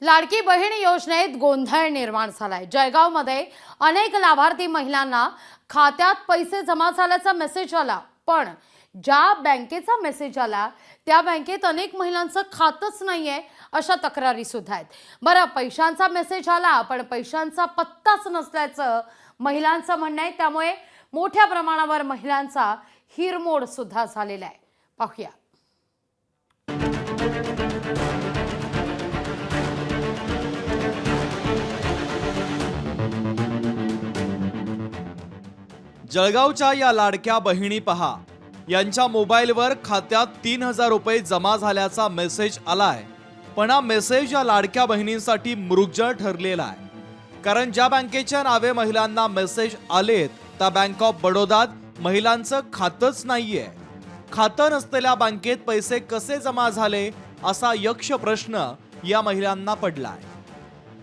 लाडकी बहीण योजनेत गोंधळ निर्माण झालाय। जळगावमध्ये अनेक लाभार्थी महिलांना खात्यात पैसे जमा झाल्याचा मेसेज आला, पण ज्या बँकेचा मेसेज आला त्या बँकेत अनेक महिलांचं खातच नाहीये अशा तक्रारी सुद्धा आहेत। बरं, पैशांचा मेसेज आला पण पैशांचा पत्ताच नसल्याचं महिलांचं म्हणणं आहे। त्यामुळे मोठ्या प्रमाणावर महिलांचा हिरमोड सुद्धा झालेला आहे। पाहूया। जळगावच्या या लाडक्या बहिणी पहा, यांच्या मोबाईलवर खात्यात 3000 रुपये जमा झाल्याचा मेसेज आलाय। पण हा मेसेज या लाडक्या बहिणींसाठी मृगजळ ठरलेला आहे, कारण ज्या बँकेच्या नावे महिलांना मेसेज आलेत त्या बँक ऑफ बडोदात महिलांचं खातच नाहीये। खातं नसलेल्या बँकेत पैसे कसे जमा झाले असा यक्ष प्रश्न या महिलांना पडलाय।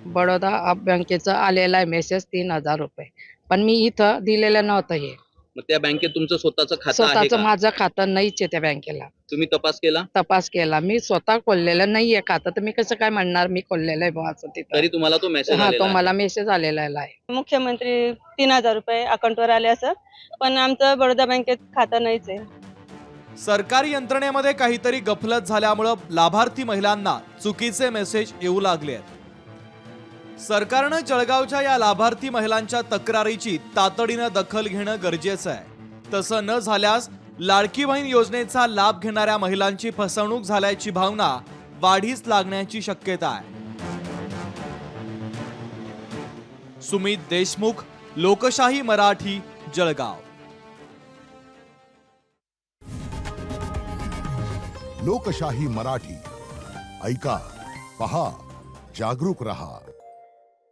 बडोदा बँकेचा आलेला आहे मेसेज 3000 रुपये, पण मी इथं दिलेलं नव्हतं। हे मग त्या बँकेत तुमचं स्वतःचं खातं आहे स्वतःचं का? माझं खातं नाहीच आहे त्या बँकेला। तुम्ही तपास केला? मी स्वतः खोललेलं नाहीये खातं, तर मी कसं काय म्हणणार मी खोललेलं आहे बुवा असं तिथं। तरी तुम्हाला तो मेसेज हा, आलेला तो आहे? मला मेसेज आलेला आहे। मुख्यमंत्री 3000 रुपये अकाउंटवर आले असं, पण आमचं बडोदा बँकेत खातं नाहीच आहे। सरकारी यंत्रणेमध्ये काहीतरी गफलत झाल्यामुळे लाभार्थी महिलांना चुकीचे मेसेज येऊ लागले आहेत। सरकारनं जळगावच्या या लाभार्थी महिलांच्या तक्रारीची तातडीनं दखल घेणं गरजेचं आहे। तसं न झाल्यास लाडकी बहीण योजनेचा लाभ घेणाऱ्या महिलांची फसवणूक झाल्याची भावना वाढीस लागण्याची शक्यता आहे। सुमित देशमुख, लोकशाही मराठी, जळगाव। लोकशाही मराठी ऐका, पहा, जागरूक रहा।